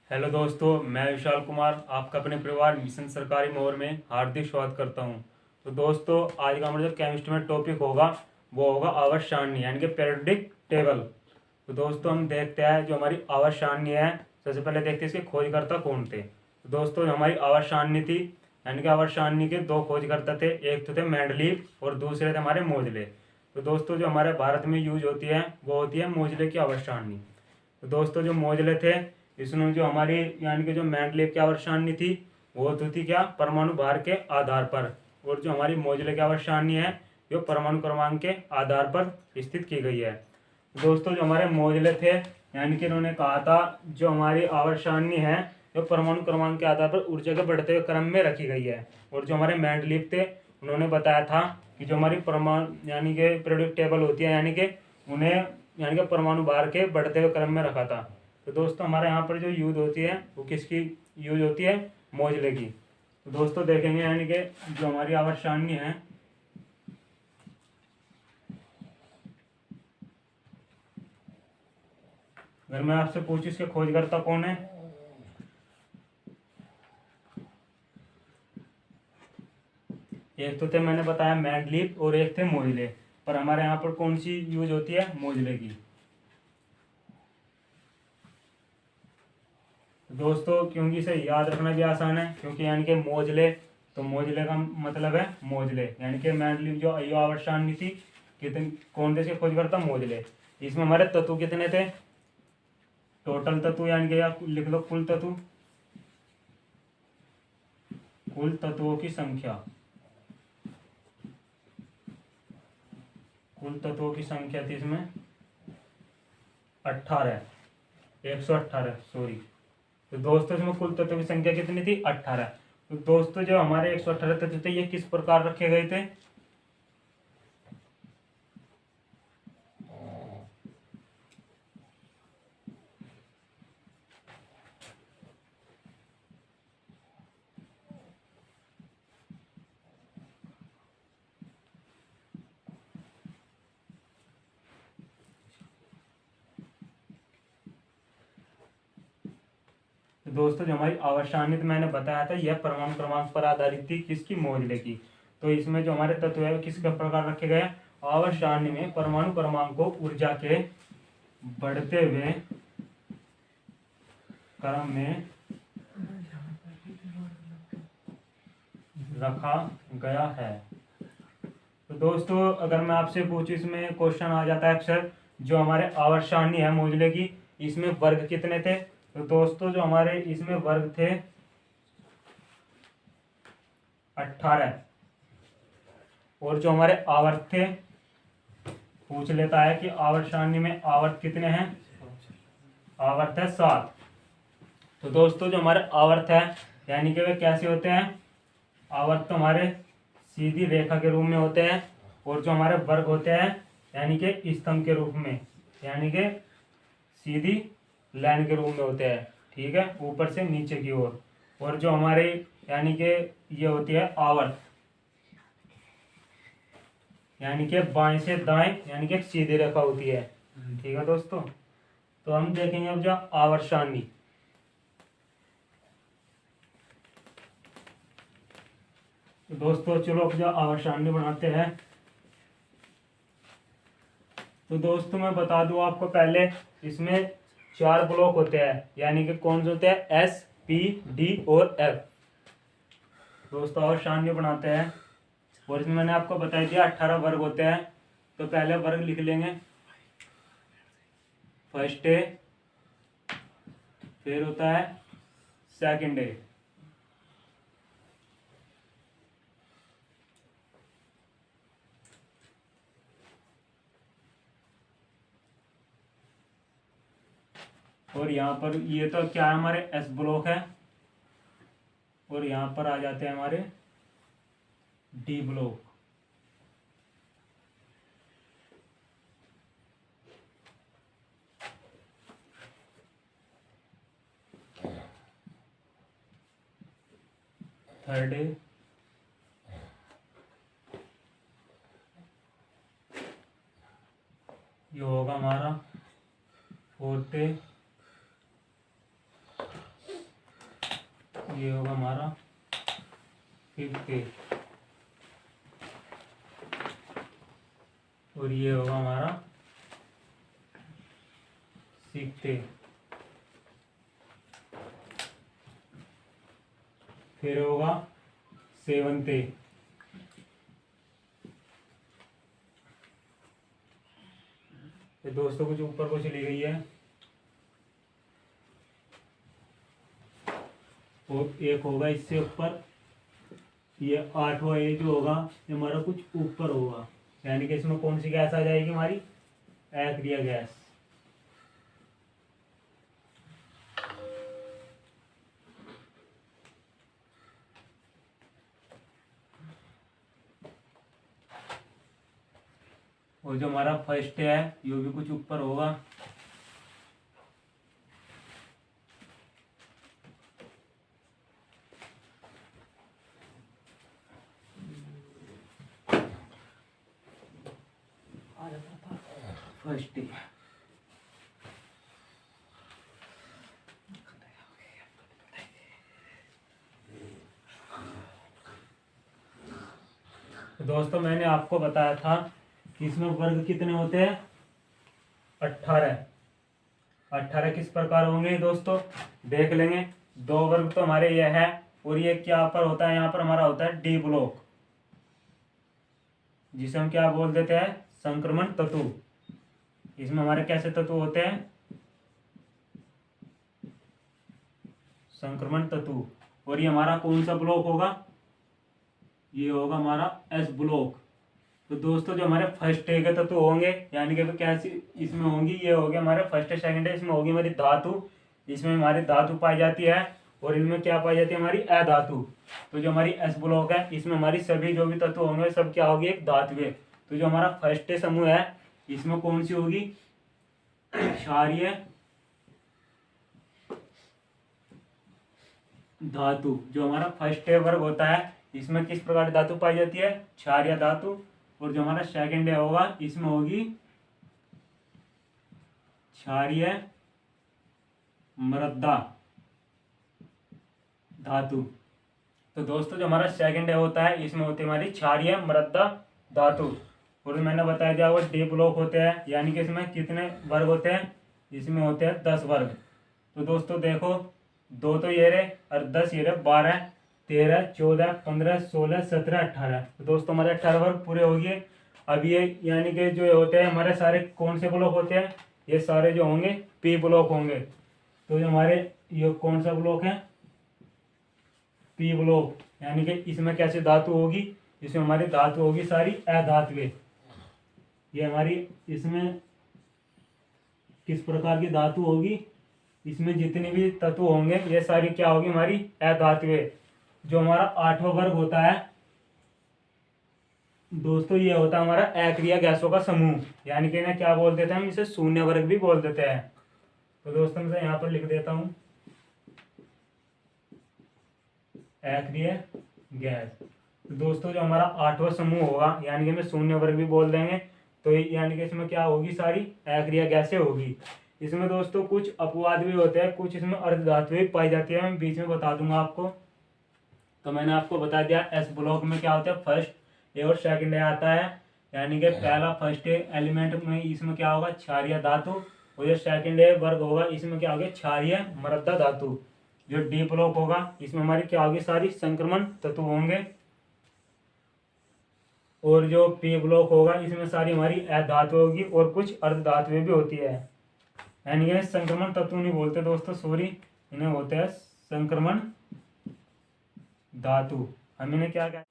Hello दोस्तों, मैं विशाल कुमार आपका अपने परिवार मिशन सरकारी मोर में हार्दिक स्वागत करता हूं। तो दोस्तों, आज का हमारा जो केमिस्ट्री में टॉपिक होगा वो होगा आवर्त सारणी यानी कि पीरियोडिक टेबल। तो दोस्तों, हम देखते हैं जो हमारी आवर्त सारणी है। सबसे पहले देखते हैं इसके खोजकर्ता कौन थे। तो दोस्तों, जो हमारी आवर्त सारणी थी यानी कि आवर्त सारणी के दो खोजकर्ता थे, एक तो थे मेंडलीव और दूसरे थे हमारे मोजले। तो दोस्तों, जो हमारे भारत में यूज होती है वो होती है मोजले की आवर्त सारणी। तो दोस्तों, जो मोजले थे इसमें जो हमारी यानी कि जो मेंडलीव की आवर्त सारणी थी वो तो थी क्या, परमाणु भार के आधार पर। और जो हमारी मोजले की आवर्त सारणी है जो परमाणु क्रमांक के आधार पर स्थित की गई है। दोस्तों, जो हमारे मोजले थे यानी कि इन्होंने कहा था जो हमारी आवर्त सारणी है जो परमाणु क्रमांक के आधार पर ऊर्जा के बढ़ते हुए क्रम में रखी गई है। और जो हमारे मेंडलीव थे उन्होंने बताया था कि जो हमारी परमाणु यानी कि पीरियोडिक टेबल होती है यानी कि उन्हें यानी कि परमाणु भार के बढ़ते हुए क्रम में रखा था। तो दोस्तों, हमारे यहाँ पर जो यूज होती है वो किसकी यूज होती है, मोजले की। तो दोस्तों देखेंगे यानी कि जो हमारी आवर्त सारणी है अगर मैं आपसे पूछूं इसके खोजकर्ता कौन है, एक तो थे मैंने बताया मेंडलीव और एक थे मोजले, पर हमारे यहाँ पर कौन सी यूज होती है, मोजले की। दोस्तों, क्योंकि इसे याद रखना भी आसान है, क्योंकि यानी कि मोजले, तो मोजले का मतलब है मोजले यानी कि मेंडलीव जो अयो आवर्त सारणी थी कितने कौन थे इसके खोजकर्ता, मोजले। इसमें हमारे तत्व कितने थे, टोटल तत्व यानी कि या लिख लो कुल तत्व, कुल तत्वों की संख्या, कुल तत्वों की संख्या थी इसमें 18, 118 सॉरी। तो दोस्तों, इसमें कुल तत्वों की संख्या कितनी थी, 18। तो दोस्तों, जो हमारे 118 तत्व थे ये किस प्रकार रखे गए थे, तो दोस्तों जो हमारी आवर्त सारणी तो मैंने बताया था यह परमाणु क्रमांक पर आधारित थी, किसकी, मोजले की। तो इसमें जो हमारे तत्व है किस प्रकार रखे गए, आवर्त सारणी में परमाणु क्रमांक को ऊर्जा के बढ़ते हुए क्रम में रखा गया है। तो दोस्तों, अगर मैं आपसे पूछूं इसमें क्वेश्चन आ जाता है अक्सर जो हमारे आवर्त सारणी है मोजले की इसमें वर्ग कितने थे। तो दोस्तों, जो हमारे इसमें वर्ग थे 18, और जो हमारे आवर्त थे, पूछ लेता है कि आवर्त सारणी में आवर्त कितने हैं, आवर्त है 7। तो दोस्तों, जो हमारे आवर्त है यानी कि वे कैसे होते हैं, आवर्त तो हमारे सीधी रेखा के रूप में होते हैं, और जो हमारे वर्ग होते हैं यानी कि स्तंभ के रूप में, यानी कि सीधी लाइन के रूप में होते हैं, ठीक है, ऊपर से नीचे की ओर। और जो हमारे यानी कि ये होती है आवर्त यानी कि बाएं से दाएं यानी कि एक सीधी रेखा होती है, ठीक है दोस्तों। तो हम देखेंगे अब जो आवर्त सारणी। तो दोस्तों चलो अब जो आवर्त सारणी बनाते हैं। तो दोस्तों मैं बता दूं आपको पहले, इसमें 4 ब्लॉक होते हैं यानी कि कौन से होते हैं, एस, पी, डी और एफ। दोस्तों आवर्त सारणी बनाते हैं और इसमें मैंने आपको बता दिया 18 वर्ग होते हैं। तो पहले वर्ग लिख लेंगे, फर्स्ट है, फिर होता है सेकंड है, और यहाँ पर ये तो क्या है, हमारे एस ब्लॉक है, और यहाँ पर आ जाते हैं हमारे डी ब्लॉक। थर्ड है, ये होगा हमारा फोर्थ है, सीखते, फिर होगा सेवनते, ये दोस्तों कुछ ऊपर को चली गई है, और एक होगा इससे ऊपर, ये 8वां ए जो होगा ये हमारा कुछ ऊपर होगा, यानी कि इसमें कौन सी गैस आ जाएगी हमारी, अक्रिय गैस। और जो हमारा फर्स्ट है ये भी कुछ ऊपर होगा, फर्स्ट है। तो दोस्तों मैंने आपको बताया था कि इसमें वर्ग कितने होते हैं, 18। 18 किस प्रकार होंगे दोस्तों, देख लेंगे। 2 वर्ग तो हमारे ये है, और ये क्या पर होता है, यहाँ पर हमारा होता है डी ब्लॉक, जिसे हम क्या बोल देते हैं, संक्रमण तत्व। इसमें हमारे कैसे तत्व होते हैं, संक्रमण तत्व। और ये हमारा कौन सा ब्लॉक होगा, ये होगा हमारा एस ब्लॉक। तो दोस्तों जो हमारे फर्स्ट ए के तत्व होंगे, यानी कि कैसी इसमें होंगी, ये हो गया हमारे फर्स्ट सेकंड है, इसमें होगी हमारी धातु, इसमें हमारी धातु पाई जाती है, और इनमें क्या पाई जाती है, हमारी अधातु। तो जो हमारी एस ब्लॉक है, इसमें हमारी सभी जो भी तत्व होंगे सब क्या होगी, एक धातुएं। तो जो हमारा फर्स्ट समूह है इसमें कौन सी होगी, क्षारीय धातु। जो हमारा फर्स्ट वर्ग होता है इसमें किस प्रकार की धातु पाई जाती है, क्षारीय धातु। और जो हमारा सेकंड होगा इसमें होगी क्षारीय मृदा धातु। तो दोस्तों जो हमारा सेकंड होता है इसमें होती है हमारी क्षारीय मृदा धातु। और मैंने बताया दिया वो डी ब्लॉक होते हैं, यानी कि इसमें कितने वर्ग होते हैं, इसमें होते हैं 10 वर्ग। तो दोस्तों देखो 2 तो ये रहे और 10 ये रहे, 12 13 14 15 16 17 18। तो दोस्तों हमारे 18 वर्ग पूरे हो गए। अब ये यानी कि जो होते हैं हमारे सारे कौन से ब्लॉक होते हैं, ये सारे जो होंगे पी ब्लॉक होंगे। तो जो हमारे ये कौन सा ब्लॉक है, पी ब्लॉक, यानी कि इसमें कैसे धातु होगी, इसमें हमारी धातु होगी सारी अधातुएं। ये हमारी इसमें किस प्रकार की धातु होगी, इसमें जितने भी तत्व होंगे ये सारी क्या होगी, हमारी अधातुएं। जो हमारा 8वां वर्ग होता है दोस्तों, ये होता है हमारा अक्रिय गैसों का समूह, यानी कि ना क्या बोल देते हैं हम इसे, शून्य वर्ग भी बोल देते हैं। तो दोस्तों मैं यहाँ पर लिख देता हूँ अक्रिय गैस। तो दोस्तों जो हमारा 8वां समूह होगा, यानी कि हमें शून्य वर्ग भी बोल देंगे, तो यानी कि इसमें क्या होगी, सारी अक्रिय गैसें होगी। इसमें दोस्तों कुछ अपवाद भी होते हैं, कुछ इसमें अर्धधातुएं पाई जाती है, मैं बीच में बता दूंगा आपको। तो मैंने आपको बता दिया एस ब्लॉक में क्या होता है, फर्स्ट ए और सेकंड ए आता है, यानी कि पहला फर्स्ट एलिमेंट में इसमें क्या होगा, क्षारीय धातु। और जो सेकंड ए वर्ग होगा इसमें क्या होगा, क्षारीय मृदा धातु। जो डी ब्लॉक होगा इसमें हमारी क्या होगी, सारी संक्रमण तत्व होंगे। और जो पी ब्लॉक होगा इसमें सारी हमारी अधातु होगी, और कुछ अर्धधातुएं भी होती है, यानी कि संक्रमण तत्व नहीं बोलते दोस्तों, सॉरी, इन्हें होते हैं संक्रमण धातु। हम इन्हें क्या कहते हैं।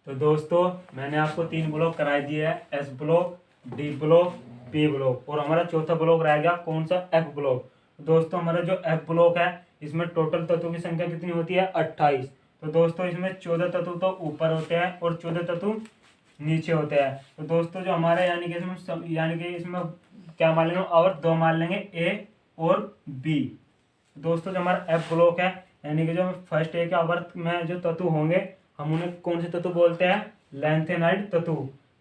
तो दोस्तों मैंने आपको 3 ब्लॉक कराई दिए है, S block, D block, P block, और हमारा चौथा ब्लॉक रहेगा कौन सा, एफ ब्लॉक। दोस्तों हमारा जो एफ ब्लॉक है इसमें टोटल तत्वों की संख्या कितनी होती है, 28। तो दोस्तों इसमें 14 तत्व तो ऊपर होते हैं और 14 तत्व नीचे होते हैं। तो दोस्तों जो हमारे यानी कि इसमें क्या मान लेंगे, और 2 मान लेंगे, ए और बी। दोस्तों जो हमारा एफ ब्लॉक है, यानी कि जो फर्स्ट ए के आवर्त में जो तत्व होंगे हम उन्हें कौन से तत्व बोलते हैं, लैंथेनाइड तत्व।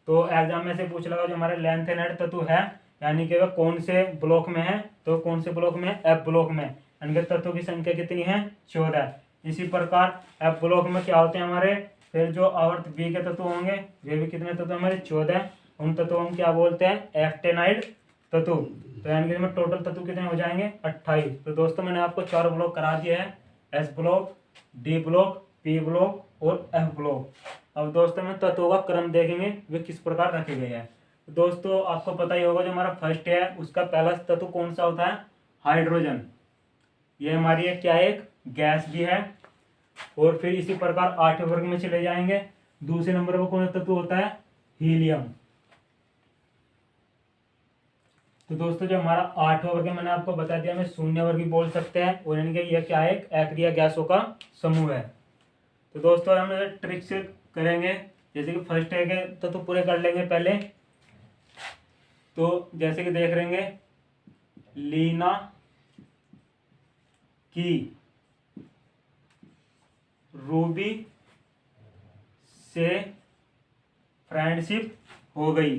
तो एग्जाम में से पूछ लगा जो हमारे लैंथेनाइड तत्व है, यानी कि वह कौन से ब्लॉक में है, तो कौन से ब्लॉक में है, एफ ब्लॉक में, यानी कि तत्वों की संख्या कितनी है, 14। इसी प्रकार एफ ब्लॉक में क्या होते हैं हमारे, फिर जो आवर्त बी के तत्व होंगे वे भी कितने तत्व हमारे, 14। उन तत्वों हम क्या बोलते हैं, एक्टेनाइड तत्व। तो यानी कि इसमें टोटल तत्व कितने हो जाएंगे 28। तो दोस्तों मैंने आपको 4 ब्लॉक करा दिए हैं, S block, D block, P block और एफ ब्लॉक। अब दोस्तों में तत्वों का क्रम देखेंगे वे किस प्रकार रखे गए हैं। तो दोस्तों आपको पता ही होगा जो हमारा फर्स्ट है उसका पहला तत्व कौन सा होता है, हाइड्रोजन। ये हमारी एक क्या है, एक गैस भी है। और फिर इसी प्रकार 8वें वर्ग में चले जाएंगे, दूसरे नंबर पर कौन सा तत्व होता है, हीलियम। तो दोस्तों जो हमारा 8वां वर्ग है मैंने आपको बता दिया, हमें शून्य वर्ग भी बोल सकते हैं, और यानी कि यह क्या है, एक अक्रिय गैसों का समूह है। तो दोस्तों हम ट्रिक से करेंगे, जैसे कि फर्स्ट है के तो पूरे कर लेंगे पहले। तो जैसे कि देख लेंगे, लीना की रूबी से फ्रेंडशिप हो गई।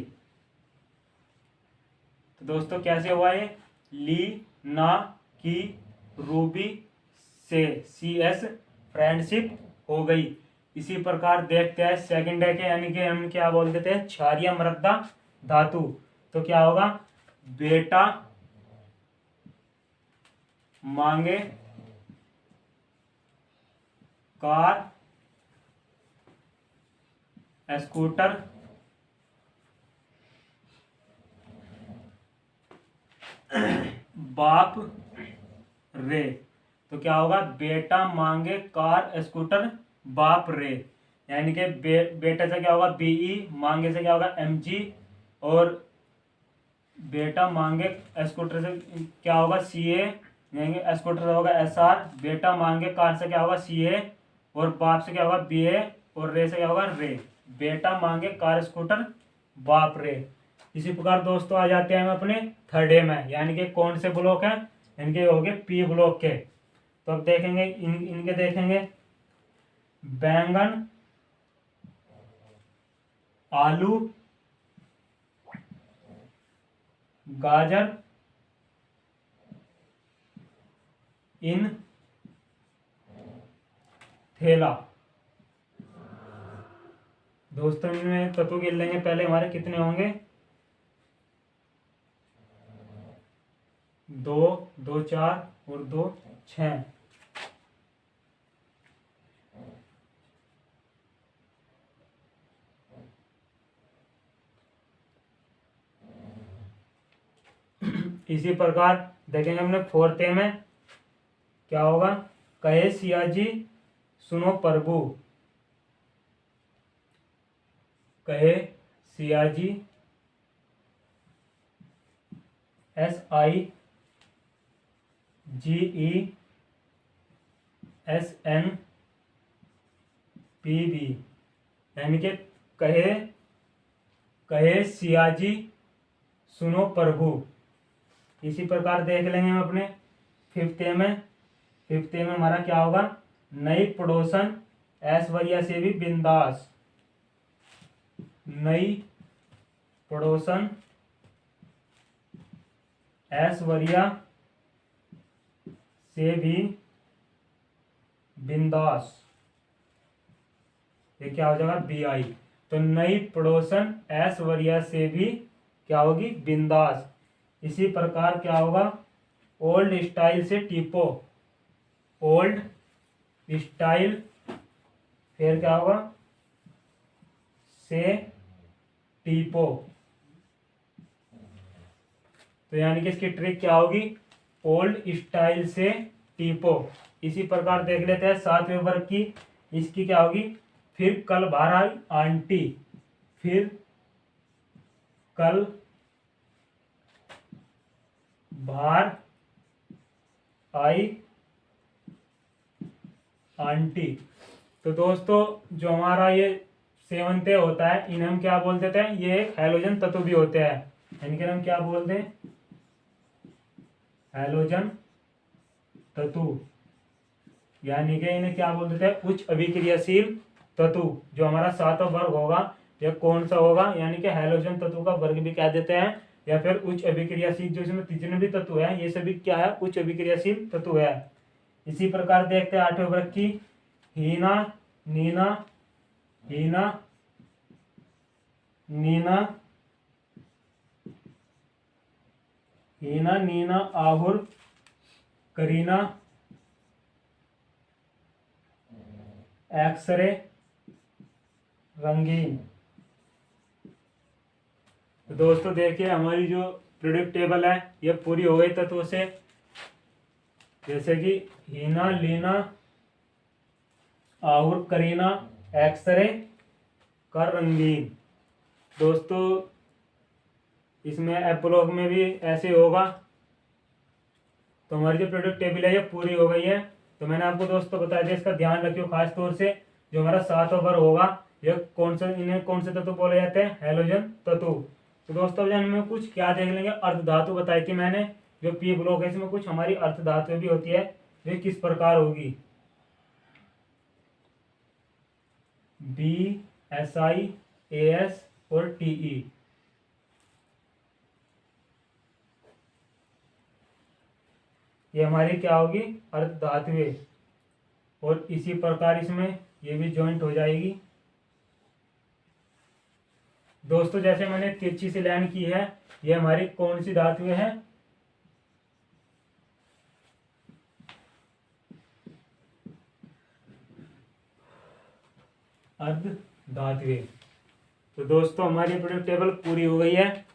तो दोस्तों कैसे हुआ ये, लीना की रूबी से CS फ्रेंडशिप हो गई। इसी प्रकार देखते हैं सेकंड है के, यानी कि हम क्या बोल देते हैं, क्षारीय मृदा धातु। तो क्या होगा, बेटा मांगे कार स्कूटर बाप रे। तो क्या होगा, बेटा मांगे कार स्कूटर बाप रे। यानी कि बेटा से क्या होगा BE, मांगे से क्या होगा MG, और बेटा मांगे स्कूटर से क्या होगा CA, यानी कि स्कूटर से होगा SR। बेटा मांगे कार से क्या होगा CA, और बाप से क्या होगा BA, और रे से क्या होगा रे। बेटा मांगे कार स्कूटर बाप रे। इसी प्रकार दोस्तों आ जाते हैं हम अपने थर्ड ए में, यानी कि कौन से ब्लॉक हैं, इनके हो गए P ब्लॉक के। तो अब देखेंगे इनके देखेंगे, बैंगन, आलू, गाजर, इन थेला। दोस्तों इनमें तत्व गिन लेंगे पहले, हमारे कितने होंगे, 2, 2 4 और 2 6। इसी प्रकार देखेंगे हमने फोर्थ ए में क्या होगा, कहे सियाजी सुनो प्रभु, कहे सियाजी SIGESNPB, यानी कि कहे कहे सियाजी सुनो प्रभु। इसी प्रकार देख लेंगे हम अपने फिफ्थ ए में। फिफ्थ ए में हमारा क्या होगा, नई पड़ोसन ऐश्वर्या से भी बिंदास, नई पड़ोसन ऐश्वर्या से भी बिंदास, ये क्या हो जाएगा BI। तो नई पड़ोसन ऐश्वर्या से भी क्या होगी, बिंदास। इसी प्रकार क्या होगा, ओल्ड स्टाइल से टीपो, ओल्ड स्टाइल, फिर क्या होगा से टीपो। तो यानी कि इसकी ट्रिक क्या होगी, ओल्ड स्टाइल से टीपो। इसी प्रकार देख लेते हैं 7वें वर्ग की, इसकी क्या होगी, फिर कल बाहर आई आंटी, फिर कल बाहर आई आंटी। तो दोस्तों जो हमारा ये सेवंथ होता है, इन्हें हम क्या बोल देते हैं, ये हैलोजन तत्व भी होते हैं, यानी कि हम क्या बोलते हैं, हैलोजन तत्व। यानी कि इन्हें क्या बोल देते हैं, उच्च अभिक्रियाशील तत्व। जो हमारा 7वां वर्ग होगा यह कौन सा होगा, यानी कि हैलोजन तत्व का वर्ग भी कह देते हैं, या फिर उच्च अभिक्रियाशील। जो इसमें जितने भी तत्व है ये सभी क्या है, उच्च अभिक्रियाशील तत्व है। इसी प्रकार देखते हैं 8वें वर्ग की, हीना, नीना, हीना, नीना, हीना, नीना, आहुर, करीना, एक्सरे, रंगीन। तो दोस्तों देखिए हमारी जो पीरियोडिक टेबल है ये पूरी हो गई तत्वों से, जैसे कि हीना, लीना, आहुर, करीना, एक्सरे, कर, रंगीन। दोस्तों इसमें एफ ब्लॉक में भी ऐसे होगा। तो हमारी जो पीरियोडिक टेबल है ये पूरी हो गई है। तो मैंने आपको दोस्तों बता दिया, इसका ध्यान रखियो खास तौर से। जो हमारा 7वां वर्ग होगा ये इन्हें कौन से तत्व बोले जाते हैं? हैलोजन तत्व। तो दोस्तों अब में कुछ क्या देख लेंगे, अर्ध धातु बताई थी मैंने। जो पी ब्लॉक है इसमें कुछ हमारी अर्ध धातु भी होती है, वे किस प्रकार होगी? B, S I, A S और टी ई। ये हमारी क्या होगी? अर्ध धातुएं। और इसी प्रकार इसमें ये भी ज्वाइंट हो जाएगी। दोस्तों जैसे मैंने तिरछी सी लाइन की है, ये हमारी कौन सी धातुएं हैं? अर्ध धातुएं। तो दोस्तों हमारी पीरियोडिक टेबल पूरी हो गई है।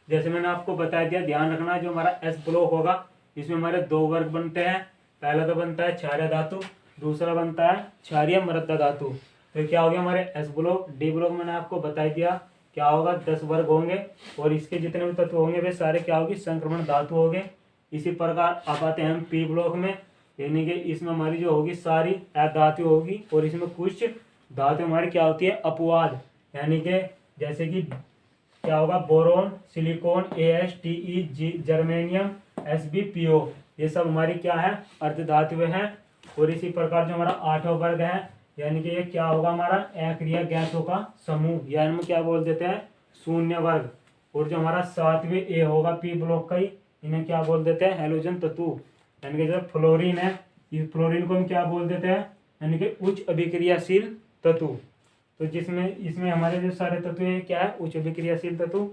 जैसे मैंने आपको बता दिया, ध्यान रखना जो हमारा एस ब्लॉक होगा इसमें हमारे 2 वर्ग बनते हैं। पहला तो बनता है क्षारीय धातु, दूसरा बनता है क्षारीय मृदा धातु। तो क्या हो गया हमारे एस ब्लॉक। डी ब्लॉक मैंने आपको बता दिया क्या होगा, 10 वर्ग होंगे और इसके जितने भी तत्व होंगे वे सारे क्या होगी? संक्रमण धातु होंगे। इसी प्रकार अब आते हैं हम पी ब्लॉक में, यानी कि इसमें हमारी जो होगी सारी अधातु होगी और इसमें कुछ धातु हमारी क्या होती है? अपवाद, यानी कि जैसे कि क्या होगा? Boron, silicon, AsTe, germanium, SbPo, ये सब हमारी क्या है? अर्ध धातुएं हैं। और इसी प्रकार जो हमारा 8वां वर्ग है, यानी कि ये क्या होगा? हमारा अक्रिय गैसों का समूह, यानी हम क्या बोल देते हैं? शून्य वर्ग। और जो हमारा 7वें ए होगा पी ब्लॉक का ही, इन्हें क्या बोल देते हैं? हैलोजन तत्व। यानी कि जो फ्लोरीन है, इस फ्लोरीन को हम क्या बोल देते हैं? यानी कि उच्च अभिक्रियाशील तत्व। तो जिसमें इसमें हमारे जो सारे तत्व है क्या है? उच्च अभिक्रियाशील तत्व।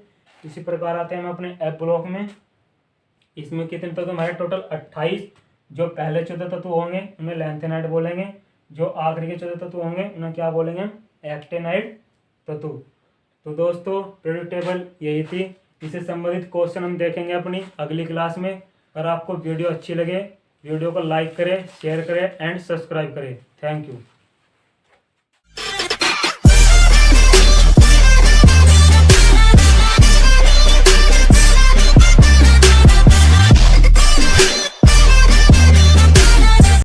इसी प्रकार आते हैं हम अपने एफ ब्लॉक में। इसमें कितने तत्व हमारे? टोटल 28। जो पहले 14 तत्व होंगे उन्हें लैंथेनाइड बोलेंगे, जो आखिरी के 14 तत्व होंगे उन्हें क्या बोलेंगे? एक्टेनाइड तत्व। तो दोस्तों पीरियोडिक टेबल यही थी। इससे संबंधित क्वेश्चन हम देखेंगे अपनी अगली क्लास में। अगर आपको वीडियो अच्छी लगे वीडियो को लाइक करें, शेयर करें एंड सब्सक्राइब करें। Thank you.